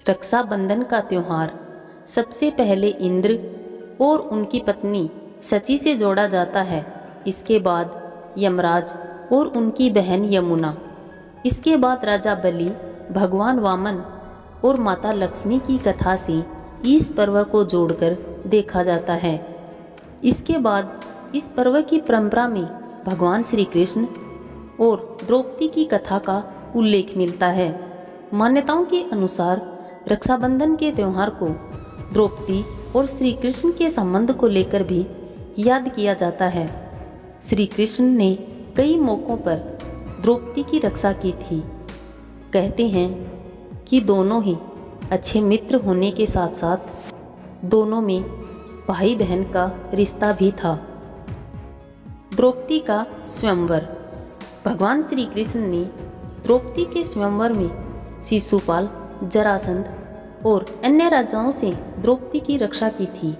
रक्षाबंधन का त्योहार सबसे पहले इंद्र और उनकी पत्नी सची से जोड़ा जाता है। इसके बाद यमराज और उनकी बहन यमुना। इसके बाद राजा बलि, भगवान वामन और माता लक्ष्मी की कथा से इस पर्व को जोड़कर देखा जाता है। इसके बाद इस पर्व की परंपरा में भगवान श्री कृष्ण और द्रौपदी की कथा का उल्लेख मिलता है। मान्यताओं के अनुसार रक्षाबंधन के त्यौहार को द्रौपदी और श्री कृष्ण के संबंध को लेकर भी याद किया जाता है। श्री कृष्ण ने कई मौक़ों पर द्रौपदी की रक्षा की थी। कहते हैं कि दोनों ही अच्छे मित्र होने के साथ साथ दोनों में भाई बहन का रिश्ता भी था। द्रौपदी का स्वयंवर। भगवान श्री कृष्ण ने द्रौपदी के स्वयंवर में शिशुपाल, जरासंध और अन्य राजाओं से द्रौपदी की रक्षा की थी।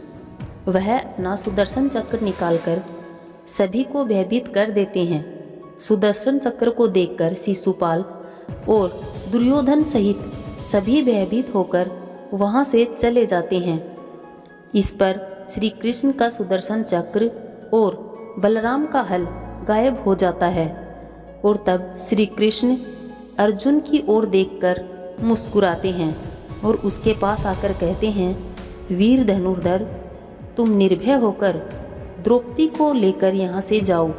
वह अपना सुदर्शन चक्र निकालकर सभी को भयभीत कर देते हैं। सुदर्शन चक्र को देखकर शिशुपाल और दुर्योधन सहित सभी भयभीत होकर वहां से चले जाते हैं। इस पर श्री कृष्ण का सुदर्शन चक्र और बलराम का हल गायब हो जाता है और तब श्री कृष्ण अर्जुन की ओर देखकर मुस्कुराते हैं और उसके पास आकर कहते हैं, वीर धनुर्धर, तुम निर्भय होकर द्रौपदी को लेकर यहाँ से जाओ।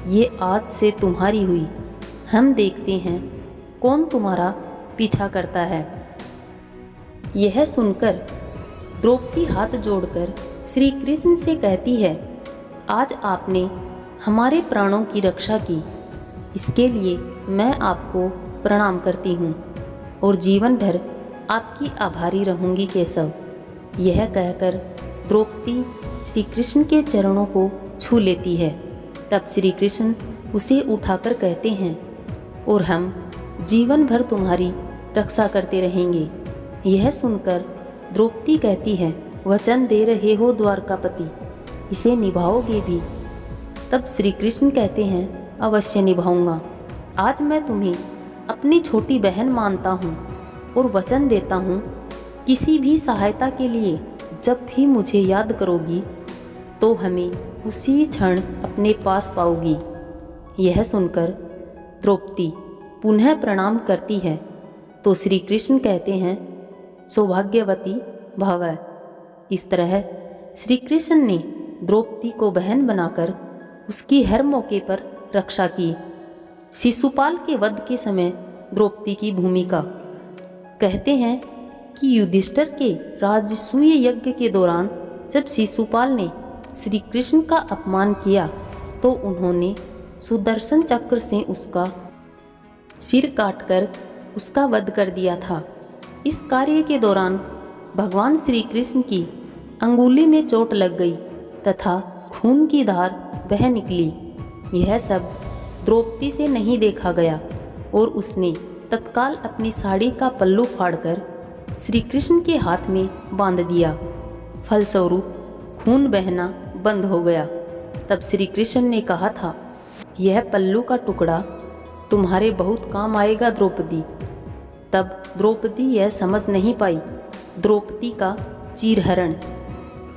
ये आज से तुम्हारी हुई। हम देखते हैं कौन तुम्हारा पीछा करता है। यह सुनकर द्रौपदी हाथ जोड़कर श्री कृष्ण से कहती है, आज आपने हमारे प्राणों की रक्षा की, इसके लिए मैं आपको प्रणाम करती हूँ और जीवन भर आपकी आभारी रहूँगी केशव। यह कहकर द्रौपदी श्री कृष्ण के चरणों को छू लेती है। तब श्री कृष्ण उसे उठाकर कहते हैं, और हम जीवन भर तुम्हारी रक्षा करते रहेंगे। यह सुनकर द्रौपदी कहती है, वचन दे रहे हो द्वारकापति, इसे निभाओगे भी? तब श्री कृष्ण कहते हैं, अवश्य निभाऊंगा। आज मैं तुम्हें अपनी छोटी बहन मानता हूँ और वचन देता हूँ, किसी भी सहायता के लिए जब भी मुझे याद करोगी तो हमें उसी क्षण अपने पास पाओगी। यह सुनकर द्रौपदी पुनः प्रणाम करती है तो श्री कृष्ण कहते हैं, सौभाग्यवती भव। इस तरह श्री कृष्ण ने द्रौपदी को बहन बनाकर उसकी हर मौके पर रक्षा की। शिशुपाल के वध के समय द्रौपदी की भूमिका। कहते हैं कि युधिष्ठिर के राजसूय यज्ञ के दौरान जब शिशुपाल ने श्री कृष्ण का अपमान किया तो उन्होंने सुदर्शन चक्र से उसका सिर काटकर उसका वध कर दिया था। इस कार्य के दौरान भगवान श्री कृष्ण की अंगुली में चोट लग गई तथा खून की धार बह निकली। यह सब द्रौपदी से नहीं देखा गया और उसने तत्काल अपनी साड़ी का पल्लू फाड़कर श्री कृष्ण के हाथ में बांध दिया। फलस्वरूप खून बहना बंद हो गया। तब श्री कृष्ण ने कहा था, यह पल्लू का टुकड़ा तुम्हारे बहुत काम आएगा द्रौपदी। तब द्रौपदी यह समझ नहीं पाई। द्रौपदी का चीरहरण।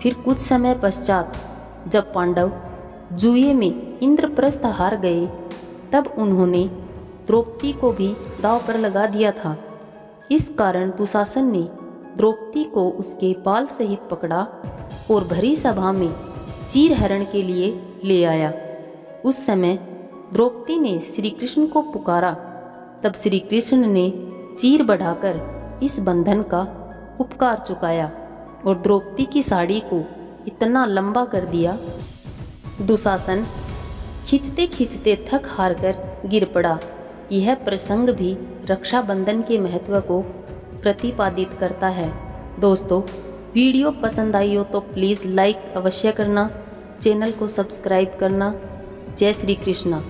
फिर कुछ समय पश्चात जब पांडव जुए में इंद्रप्रस्थ हार गए तब उन्होंने द्रौपदी को भी दांव पर लगा दिया था। इस कारण दुशासन ने द्रौपदी को उसके बाल सहित पकड़ा और भरी सभा में चीरहरण के लिए ले आया। उस समय द्रौपदी ने श्री कृष्ण को पुकारा। तब श्री कृष्ण ने चीर बढ़ाकर इस बंधन का उपकार चुकाया और द्रौपदी की साड़ी को इतना लंबा कर दिया, दुशासन खींचते खींचते थक हार कर गिर पड़ा। यह प्रसंग भी रक्षाबंधन के महत्व को प्रतिपादित करता है। दोस्तों, वीडियो पसंद आई हो तो प्लीज़ लाइक अवश्य करना, चैनल को सब्सक्राइब करना। जय श्री कृष्ण।